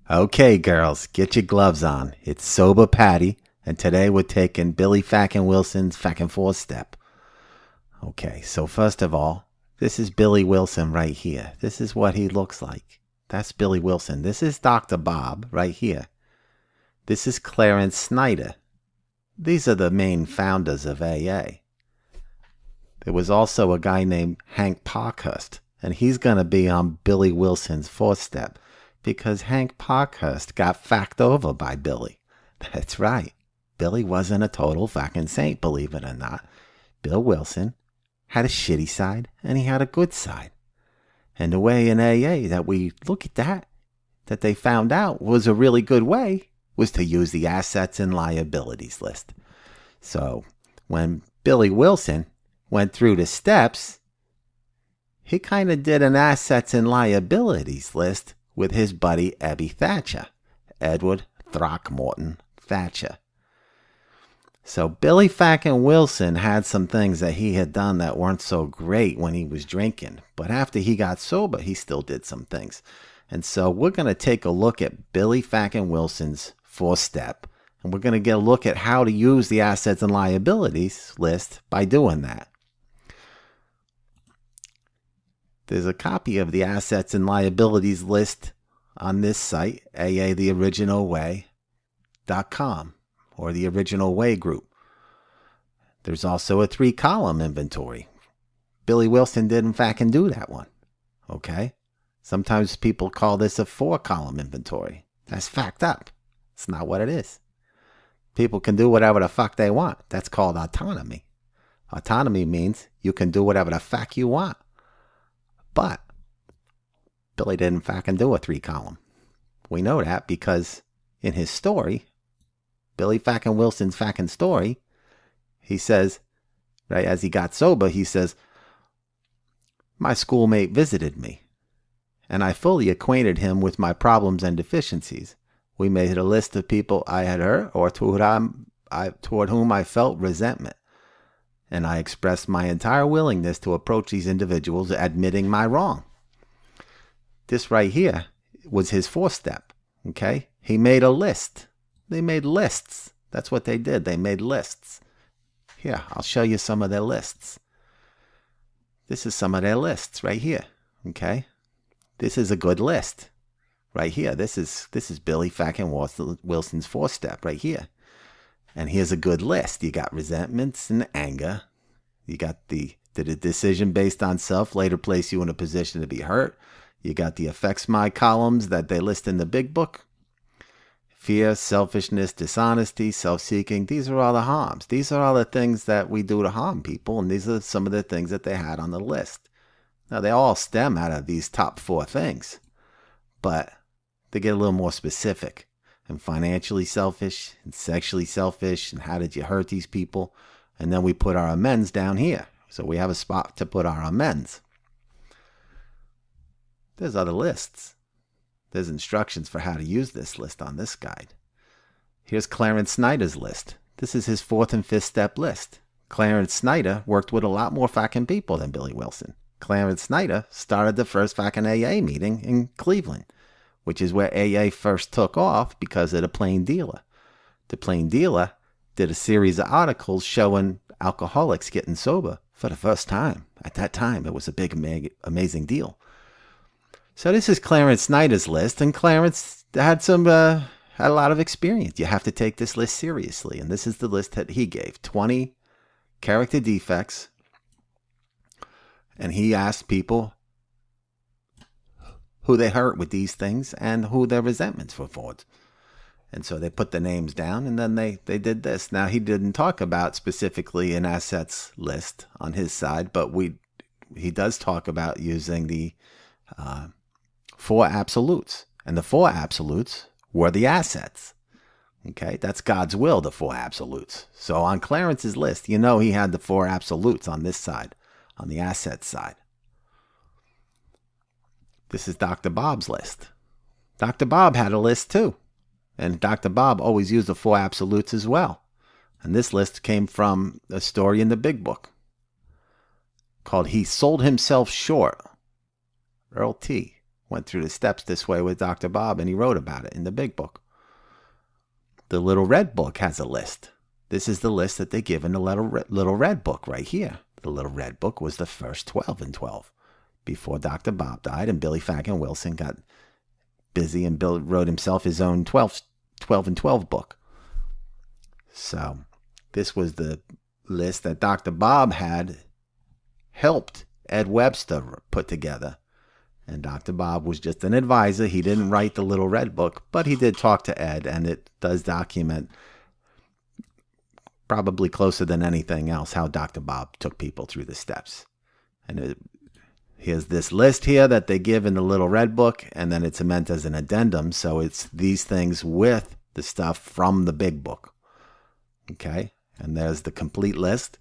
Okay, girls, get your gloves on. It's Sober Patty, and today we're taking Billy Fackin Wilson's Fackin 4-step. Okay, so first of all, this is Billy Wilson right here. This is what he looks like. That's Billy Wilson. This is Dr. Bob right here. This is Clarence Snyder. These are the main founders of AA. There was also a guy named Hank Parkhurst, and he's going to be on Billy Wilson's 4-step. Because Hank Parkhurst got facked over by Billy. That's right. Billy wasn't a total fucking saint, believe it or not. Bill Wilson had a shitty side and he had a good side. And the way in AA that we look at that they found out was a really good way, was to use the assets and liabilities list. So when Billy Wilson went through the steps, he kind of did an assets and liabilities list with his buddy Ebby Thatcher, Edward Throckmorton Thatcher. So Billy Fackin Wilson had some things that he had done that weren't so great when he was drinking, but after he got sober, he still did some things. And so we're going to take a look at Billy Fackin Wilson's 4-step, and we're going to get a look at how to use the assets and liabilities list by doing that. There's a copy of the assets and liabilities list on this site, aatheoriginalway.com, or the Original Way Group. There's also a 3-column inventory. Billy Wilson did in fact do that one. Okay? Sometimes people call this a 4-column inventory. That's fact up. It's not what it is. People can do whatever the fuck they want. That's called autonomy. Autonomy means you can do whatever the fuck you want. But Billy did in fact do a 3-column. We know that because in his story, Billy Fackin Wilson's Fackin story, he says, right as he got sober, he says, my schoolmate visited me, and I fully acquainted him with my problems and deficiencies. We made a list of people I had hurt or toward whom I felt resentment. And I expressed my entire willingness to approach these individuals admitting my wrong. This right here was his 4-step, okay? He made a list. They made lists. That's what they did. They made lists. Here, I'll show you some of their lists. This is some of their lists right here, okay? This is a good list right here. This is Billy Fackin Wilson's 4-step right here. And here's a good list. You got resentments and anger. You got the decision based on self later place you in a position to be hurt. You got the affects my columns that they list in the big book. Fear, selfishness, dishonesty, self-seeking. These are all the harms. These are all the things that we do to harm people. And these are some of the things that they had on the list. Now, they all stem out of these top 4 things. But they get a little more specific. And financially selfish, and sexually selfish, and how did you hurt these people? And then we put our amends down here. So we have a spot to put our amends. There's other lists. There's instructions for how to use this list on this guide. Here's Clarence Snyder's list. This is his 4th and 5th step list. Clarence Snyder worked with a lot more fucking people than Billy Wilson. Clarence Snyder started the first fucking AA meeting in Cleveland, which is where AA first took off because of the Plain Dealer. The Plain Dealer did a series of articles showing alcoholics getting sober for the first time. At that time, it was a big, amazing deal. So this is Clarence Snyder's list, and Clarence had a lot of experience. You have to take this list seriously, and this is the list that he gave. 20 character defects, and he asked people who they hurt with these things and who their resentments were for. And so they put the names down, and then they did this. Now, he didn't talk about specifically an assets list on his side, but he does talk about using the 4 absolutes. And the 4 absolutes were the assets. Okay, that's God's will, the 4 absolutes. So on Clarence's list, you know he had the 4 absolutes on this side, on the assets side. This is Dr. Bob's list. Dr. Bob had a list too. And Dr. Bob always used the 4 absolutes as well. And this list came from a story in the big book called He Sold Himself Short. Earl T. Went through the steps this way with Dr. Bob, and he wrote about it in the big book. The little red book has a list. This is the list that they give in the little red book right here. The little red book was the first 12 and 12 before Dr. Bob died and Billy Fackin Wilson got busy and wrote himself his own 12 and 12 book. So this was the list that Dr. Bob had helped Ed Webster put together. And Dr. Bob was just an advisor. He didn't write the little red book, but he did talk to Ed, and it does document, probably closer than anything else, how Dr. Bob took people through the steps. And here's this list here that they give in the little red book, and then it's meant as an addendum. So it's these things with the stuff from the big book. Okay? And there's the complete list.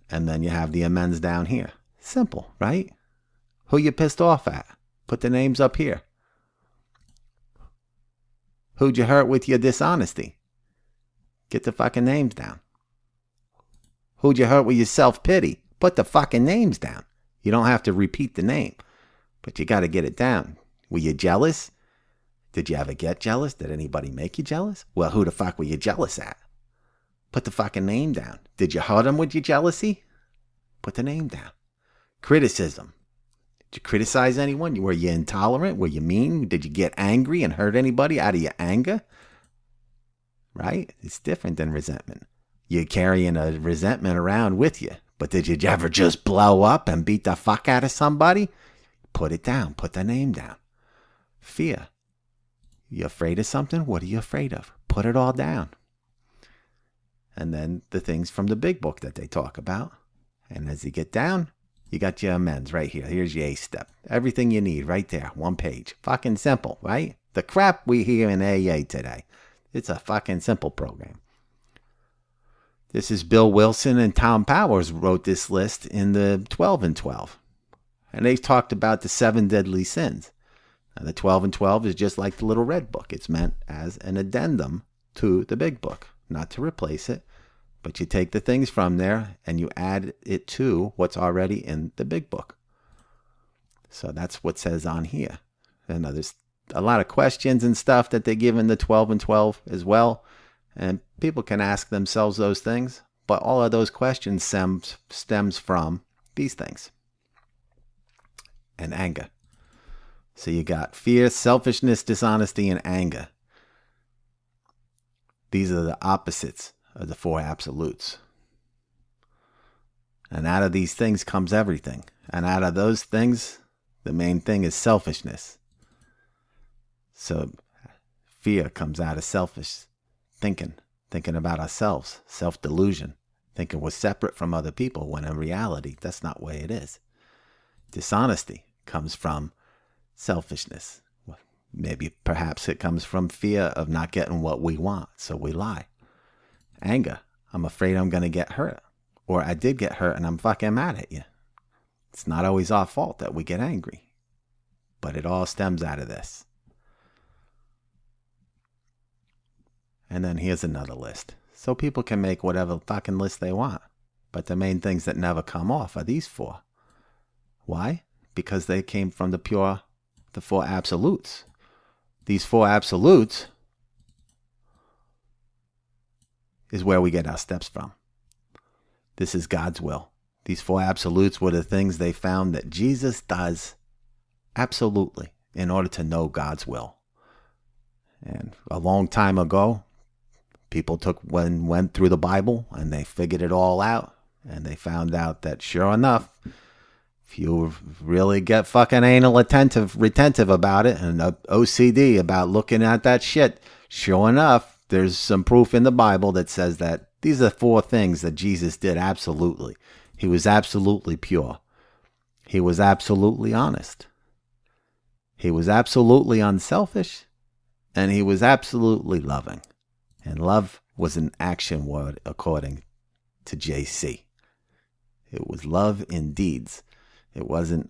And then you have the amends down here. Simple, right? Who you pissed off at? Put the names up here. Who'd you hurt with your dishonesty? Get the fucking names down. Who'd you hurt with your self-pity? Put the fucking names down. You don't have to repeat the name, but you got to get it down. Were you jealous? Did you ever get jealous? Did anybody make you jealous? Well, who the fuck were you jealous at? Put the fucking name down. Did you hurt them with your jealousy? Put the name down. Criticism. Did you criticize anyone? Were you intolerant? Were you mean? Did you get angry and hurt anybody out of your anger? Right? It's different than resentment. You're carrying a resentment around with you. But did you ever just blow up and beat the fuck out of somebody? Put it down. Put the name down. Fear. You afraid of something? What are you afraid of? Put it all down. And then the things from the big book that they talk about. And as you get down, you got your amends right here. Here's your A step. Everything you need right there. One page. Fucking simple, right? The crap we hear in AA today. It's a fucking simple program. This is Bill Wilson and Tom Powers wrote this list in the 12 and 12. And they talked about the 7 deadly sins. And the 12 and 12 is just like the little red book. It's meant as an addendum to the big book, not to replace it. But you take the things from there and you add it to what's already in the big book. So that's what says on here. And there's a lot of questions and stuff that they give in the 12 and 12 as well. And people can ask themselves those things. But all of those questions stems from these things. And anger. So you got fear, selfishness, dishonesty, and anger. These are the opposites of the 4 absolutes. And out of these things comes everything. And out of those things, the main thing is selfishness. So fear comes out of selfish thinking about ourselves, self-delusion, thinking we're separate from other people when in reality, that's not the way it is. Dishonesty comes from selfishness. Maybe perhaps it comes from fear of not getting what we want, so we lie. Anger. I'm afraid I'm going to get hurt. Or I did get hurt and I'm fucking mad at you. It's not always our fault that we get angry. But it all stems out of this. And then here's another list. So people can make whatever fucking list they want. But the main things that never come off are these 4. Why? Because they came from the 4 absolutes. These 4 absolutes is where we get our steps from. This is God's will. These 4 absolutes were the things they found that Jesus does absolutely in order to know God's will. And a long time ago, people went through the Bible and they figured it all out. And they found out that sure enough, if you really get fucking anal retentive about it and OCD about looking at that shit, sure enough, there's some proof in the Bible that says that these are 4 things that Jesus did absolutely. He was absolutely pure. He was absolutely honest. He was absolutely unselfish. And he was absolutely loving. And love was an action word according to JC. It was love in deeds. It wasn't,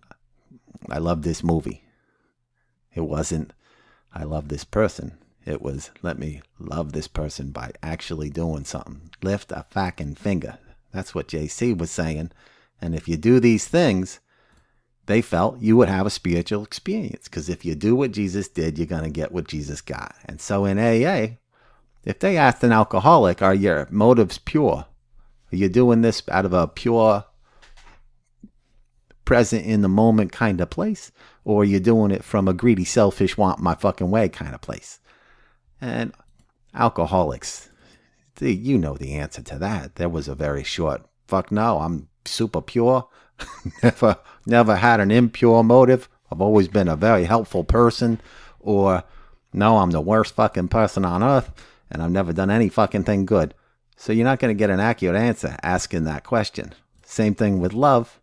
I love this movie. It wasn't, I love this person. It was, let me love this person by actually doing something. Lift a fucking finger. That's what JC was saying. And if you do these things, they felt you would have a spiritual experience. Because if you do what Jesus did, you're going to get what Jesus got. And so in AA, if they asked an alcoholic, are your motives pure? Are you doing this out of a pure, present in the moment kind of place? Or are you doing it from a greedy, selfish, want my fucking way kind of place? And alcoholics, you know the answer to that. There was a very short, fuck no, I'm super pure. never had an impure motive. I've always been a very helpful person. Or, no, I'm the worst fucking person on earth, and I've never done any fucking thing good. So you're not going to get an accurate answer asking that question. Same thing with love.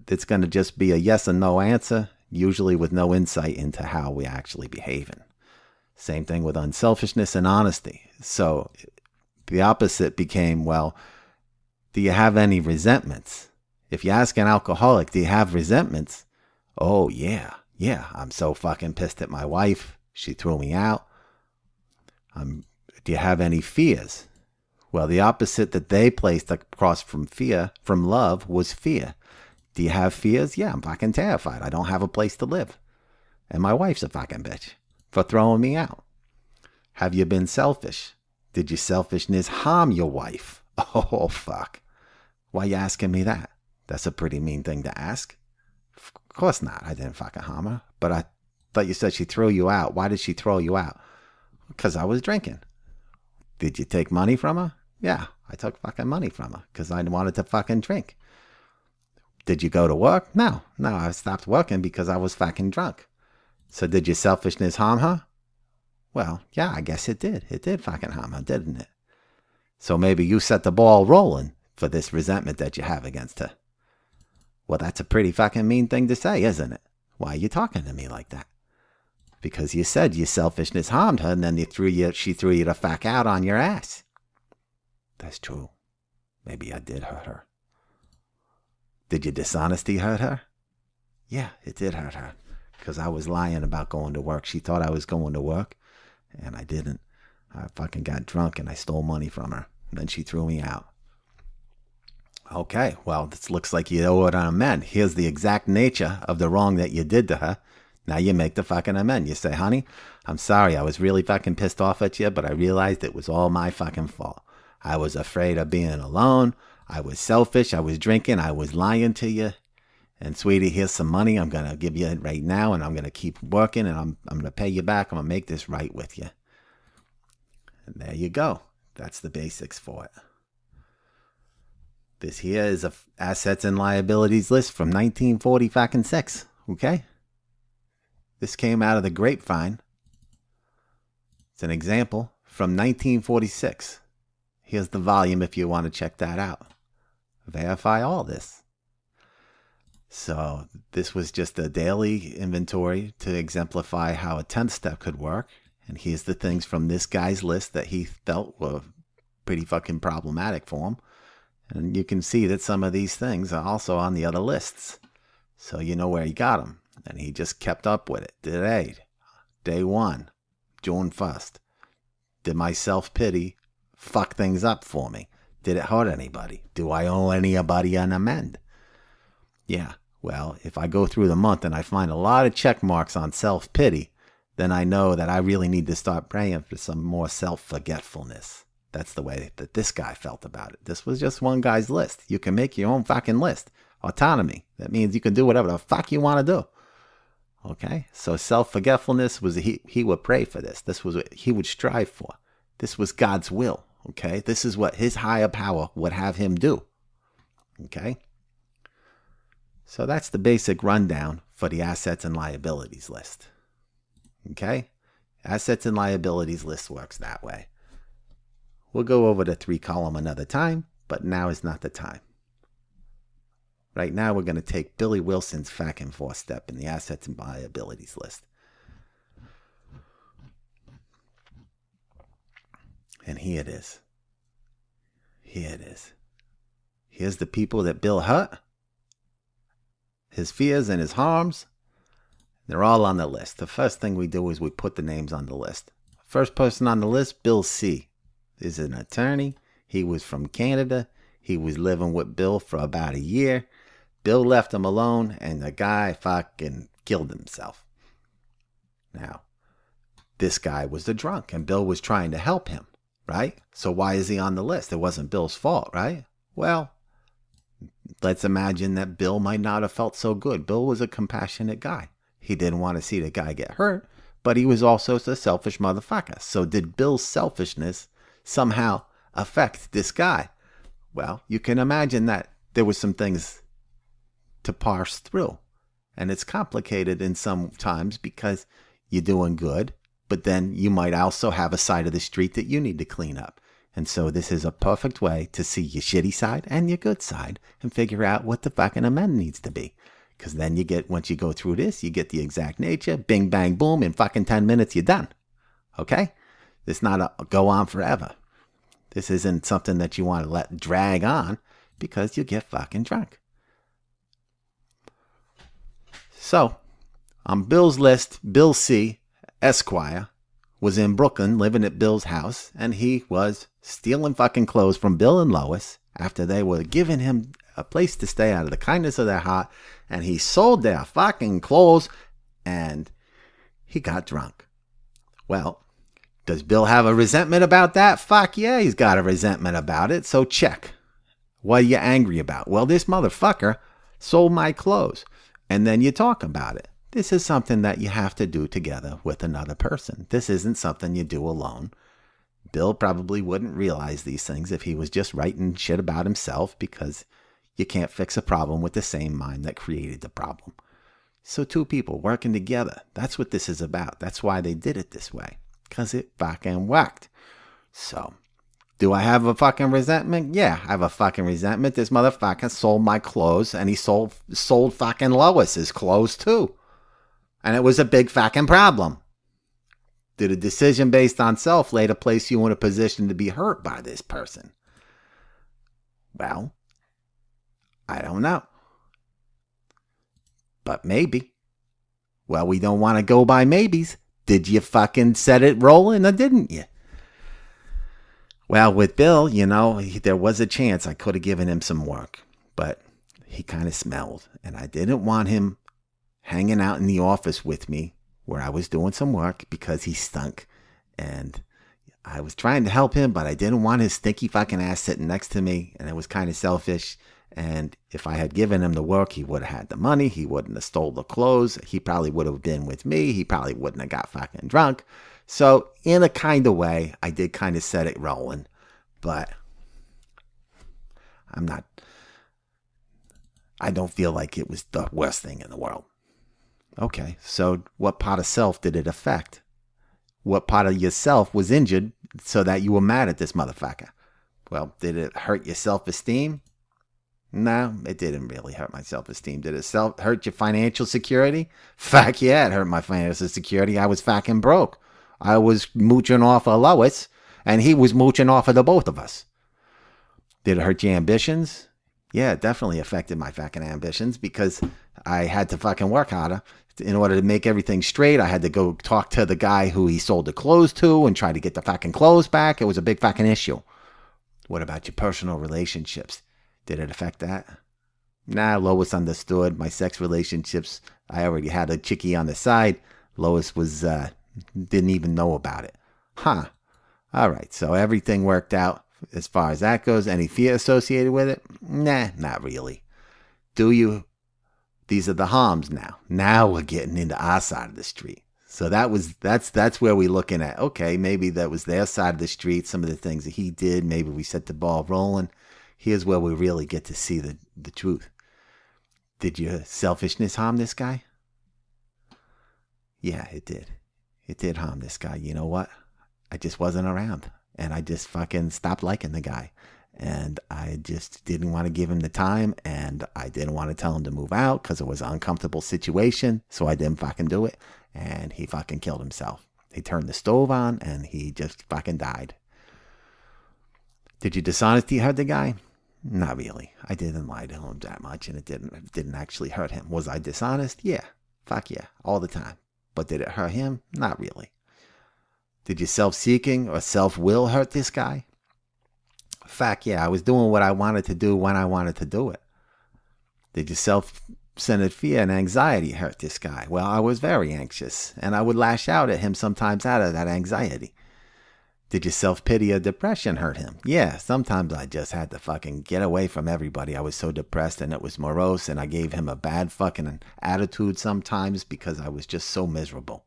It's going to just be a yes and no answer, usually with no insight into how we're actually behaving. Same thing with unselfishness and honesty. So the opposite became, well, do you have any resentments? If you ask an alcoholic, do you have resentments? Oh, yeah, I'm so fucking pissed at my wife. She threw me out. Do you have any fears? Well, the opposite that they placed across from love, was fear. Do you have fears? Yeah, I'm fucking terrified. I don't have a place to live. And my wife's a fucking bitch for throwing me out. Have you been selfish? Did your selfishness harm your wife? Oh, fuck. Why you asking me that? That's a pretty mean thing to ask. Of course not. I didn't fucking harm her. But I thought you said she threw you out. Why did she throw you out? Because I was drinking. Did you take money from her? Yeah, I took fucking money from her because I wanted to fucking drink. Did you go to work? No, I stopped working because I was fucking drunk. So did your selfishness harm her? Well, yeah, I guess it did. It did fucking harm her, didn't it? So maybe you set the ball rolling for this resentment that you have against her. Well, that's a pretty fucking mean thing to say, isn't it? Why are you talking to me like that? Because you said your selfishness harmed her, and then she threw you the fuck out on your ass. That's true. Maybe I did hurt her. Did your dishonesty hurt her? Yeah, it did hurt her. Because I was lying about going to work. She thought I was going to work, and I didn't. I fucking got drunk, and I stole money from her. And then she threw me out. Okay, well, this looks like you owe it an amend. Here's the exact nature of the wrong that you did to her. Now you make the fucking amend. You say, honey, I'm sorry. I was really fucking pissed off at you, but I realized it was all my fucking fault. I was afraid of being alone. I was selfish. I was drinking. I was lying to you. And sweetie, here's some money. I'm going to give you it right now, and I'm going to keep working, and I'm going to pay you back. I'm going to make this right with you. And there you go. That's the basics for it. This here is a assets and liabilities list from 1946, okay? This came out of the grapevine. It's an example from 1946. Here's the volume if you want to check that out. Verify all this. So this was just a daily inventory to exemplify how a 10th step could work. And here's the things from this guy's list that he felt were pretty fucking problematic for him. And you can see that some of these things are also on the other lists. So you know where he got them. And he just kept up with it. Today, day 1, June 1st. Did my self-pity fuck things up for me? Did it hurt anybody? Do I owe anybody an amend? Yeah, well, if I go through the month and I find a lot of check marks on self-pity, then I know that I really need to start praying for some more self-forgetfulness. That's the way that this guy felt about it. This was just one guy's list. You can make your own fucking list. Autonomy. That means you can do whatever the fuck you want to do. Okay? So self-forgetfulness was, he would pray for this. This was what he would strive for. This was God's will. Okay? This is what his higher power would have him do. Okay? So that's the basic rundown for the assets and liabilities list. Okay? Assets and liabilities list works that way. We'll go over the 3-column another time, but now is not the time. Right now, we're going to take Billy Wilson's Fackin 4-step in the assets and liabilities list. And here it is. Here it is. Here's the people that Bill hurt, his fears and his harms. They're all on the list. The first thing we do is we put the names on the list. First person on the list, Bill C. is an attorney. He was from Canada. He was living with Bill for about a year. Bill left him alone, and the guy fucking killed himself. Now, this guy was the drunk, and Bill was trying to help him, right? So why is he on the list? It wasn't Bill's fault, right? Well, let's imagine that Bill might not have felt so good. Bill was a compassionate guy. He didn't want to see the guy get hurt, but he was also a selfish motherfucker. So did Bill's selfishness somehow affect this guy? Well, you can imagine that there was some things to parse through. And it's complicated in some times because you're doing good, but then you might also have a side of the street that you need to clean up. And so this is a perfect way to see your shitty side and your good side and figure out what the fucking amend needs to be. Because then you get, once you go through this, you get the exact nature, bing, bang, boom, in fucking 10 minutes, you're done. Okay? It's not a go on forever. This isn't something that you want to let drag on because you get fucking drunk. So, on Bill's list, Bill C., Esquire, was in Brooklyn living at Bill's house, and he was stealing fucking clothes from Bill and Lois after they were giving him a place to stay out of the kindness of their heart, and he sold their fucking clothes, and he got drunk. Well, does Bill have a resentment about that? Fuck yeah, he's got a resentment about it, so check. What are you angry about? Well, this motherfucker sold my clothes, and then you talk about it. This is something that you have to do together with another person. This isn't something you do alone. Bill probably wouldn't realize these things if he was just writing shit about himself, because you can't fix a problem with the same mind that created the problem. So two people working together, that's what this is about. That's why they did it this way, because it fucking worked. So, do I have a fucking resentment? Yeah, I have a fucking resentment. This motherfucker sold my clothes, and he sold fucking Lois's clothes too. And it was a big fucking problem. Did a decision based on self later place you in a position to be hurt by this person? Well, I don't know. But maybe. Well, we don't want to go by maybes. Did you fucking set it rolling or didn't you? Well, with Bill, you know, there was a chance I could have given him some work. But he kind of smelled. And I didn't want him hanging out in the office with me where I was doing some work because he stunk. And I was trying to help him, but I didn't want his stinky fucking ass sitting next to me. And it was kind of selfish. And if I had given him the work, he would have had the money. He wouldn't have stole the clothes. He probably would have been with me. He probably wouldn't have got fucking drunk. So in a kind of way, I did kind of set it rolling. But I don't feel like it was the worst thing in the world. Okay, so what part of self did it affect? What part of yourself was injured so that you were mad at this motherfucker? Well, did it hurt your self-esteem? No, it didn't really hurt my self-esteem. Did it hurt your financial security? Fuck yeah, it hurt my financial security. I was fucking broke. I was mooching off of Lois, and he was mooching off of the both of us. Did it hurt your ambitions? Yeah, it definitely affected my fucking ambitions because I had to fucking work harder. In order to make everything straight, I had to go talk to the guy who he sold the clothes to and try to get the fucking clothes back. It was a big fucking issue. What about your personal relationships? Did it affect that? Nah, Lois understood. My sex relationships, I already had a chickie on the side. Lois didn't even know about it. Huh. All right, so everything worked out as far as that goes. Any fear associated with it? Nah, not really. Do you? These are the harms now. Now we're getting into our side of the street. So that's where we're looking at, okay, maybe that was their side of the street, some of the things that he did, maybe we set the ball rolling. Here's where we really get to see the truth. Did your selfishness harm this guy? Yeah, it did. It did harm this guy. You know what? I just wasn't around. And I just fucking stopped liking the guy. And I just didn't want to give him the time. And I didn't want to tell him to move out because it was an uncomfortable situation. So I didn't fucking do it. And he fucking killed himself. He turned the stove on and he just fucking died. Did your dishonesty hurt the guy? Not really. I didn't lie to him that much and it didn't actually hurt him. Was I dishonest? Yeah. Fuck yeah. All the time. But did it hurt him? Not really. Did your self-seeking or self-will hurt this guy? Fuck yeah. I was doing what I wanted to do when I wanted to do it. Did your self-centered fear and anxiety hurt this guy? Well, I was very anxious, and I would lash out at him sometimes out of that anxiety. Did your self-pity or depression hurt him? Yeah, sometimes I just had to fucking get away from everybody. I was so depressed and it was morose, and I gave him a bad fucking attitude sometimes because I was just so miserable.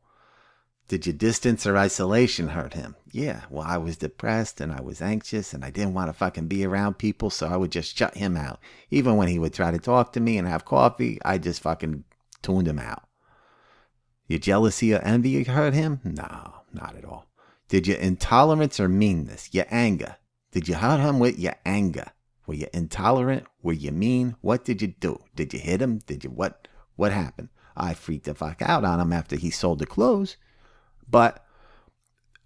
Did your distance or isolation hurt him? Yeah, well, I was depressed and I was anxious and I didn't want to fucking be around people, so I would just shut him out. Even when he would try to talk to me and have coffee, I just fucking tuned him out. Your jealousy or envy hurt him? No, not at all. Did your intolerance or meanness, your anger, did you hurt him with your anger? Were you intolerant? Were you mean? What did you do? Did you hit him? Did you what? What happened? I freaked the fuck out on him after he sold the clothes, but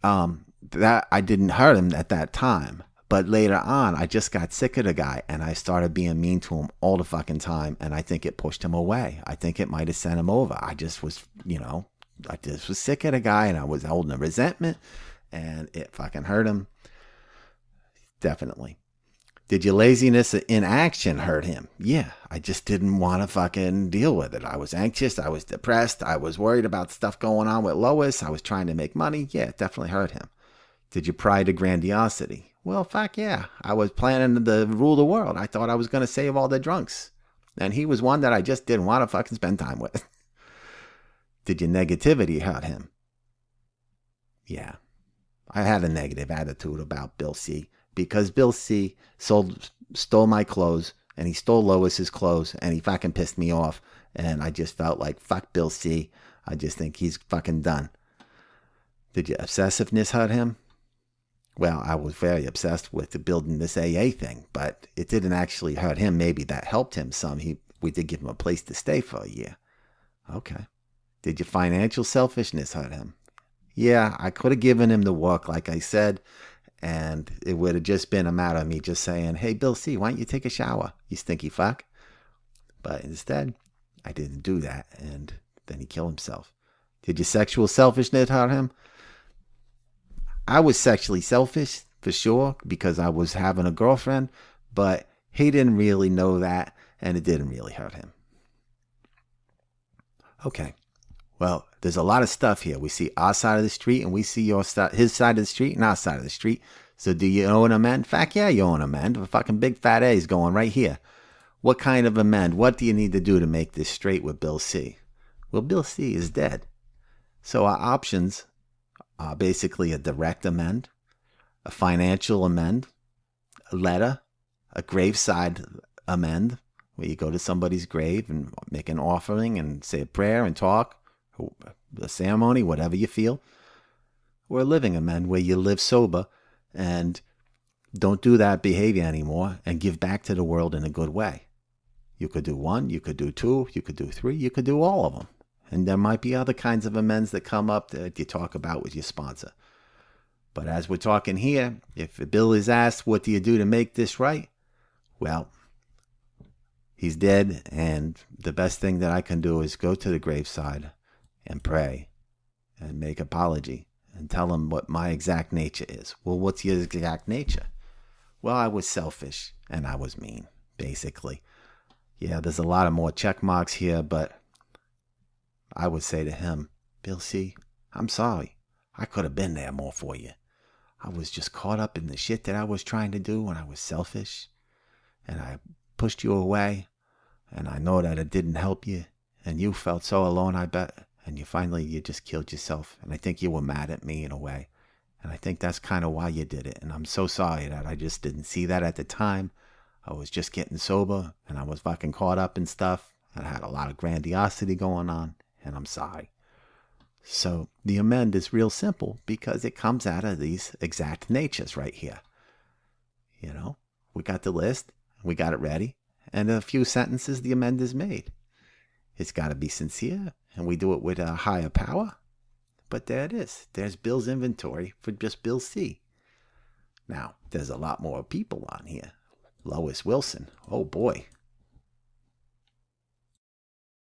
that I didn't hurt him at that time. But later on, I just got sick of the guy and I started being mean to him all the fucking time, and I think it pushed him away. I think it might have sent him over. I just was, I just was sick of the guy and I was holding a resentment. And it fucking hurt him. Definitely. Did your laziness or inaction hurt him? Yeah, I just didn't want to fucking deal with it. I was anxious. I was depressed. I was worried about stuff going on with Lois. I was trying to make money. Yeah, it definitely hurt him. Did your pride or grandiosity? Well, fuck yeah. I was planning to rule the world. I thought I was going to save all the drunks. And he was one that I just didn't want to fucking spend time with. Did your negativity hurt him? Yeah. I had a negative attitude about Bill C. because Bill C. stole my clothes, and he stole Lois's clothes, and he fucking pissed me off. And I just felt like, fuck Bill C. I just think he's fucking done. Did your obsessiveness hurt him? Well, I was very obsessed with building this AA thing, but it didn't actually hurt him. Maybe that helped him some. We did give him a place to stay for a year. Okay. Did your financial selfishness hurt him? Yeah, I could have given him the work, like I said, and it would have just been a matter of me just saying, hey, Bill C., why don't you take a shower, you stinky fuck? But instead, I didn't do that, and then he killed himself. Did your sexual selfishness hurt him? I was sexually selfish, for sure, because I was having a girlfriend, but he didn't really know that, and it didn't really hurt him. Okay. Well, there's a lot of stuff here. We see our side of the street, and we see his side of the street and our side of the street. So do you owe an amend? Fuck yeah, you owe an amend. A fucking big fat A is going right here. What kind of amend? What do you need to do to make this straight with Bill C? Well, Bill C is dead. So our options are basically a direct amend, a financial amend, a letter, a graveside amend, where you go to somebody's grave and make an offering and say a prayer and talk, a ceremony, whatever you feel, or a living amend where you live sober and don't do that behavior anymore and give back to the world in a good way. You could do one, you could do two, you could do three, you could do all of them. And there might be other kinds of amends that come up that you talk about with your sponsor. But as we're talking here, if a bill is asked, what do you do to make this right? Well, he's dead, and the best thing that I can do is go to the graveside and pray and make apology and tell him what my exact nature is. Well, what's your exact nature? Well, I was selfish and I was mean, basically. Yeah, there's a lot of more check marks here, but I would say to him, Bill C., I'm sorry. I could have been there more for you. I was just caught up in the shit that I was trying to do, and I was selfish, and I pushed you away, and I know that it didn't help you, and you felt so alone, I bet, and you just killed yourself, and I think you were mad at me in a way, and I think that's kind of why you did it, and I'm so sorry that I just didn't see that at the time. I was just getting sober, and I was fucking caught up in stuff, and I had a lot of grandiosity going on, and I'm sorry. So the amend is real simple because it comes out of these exact natures right here. You know, we got the list, we got it ready, and in a few sentences the amend is made. It's got to be sincere, and we do it with a higher power. But there it is. There's Bill's inventory for just Bill C. Now, there's a lot more people on here. Lois Wilson. Oh boy,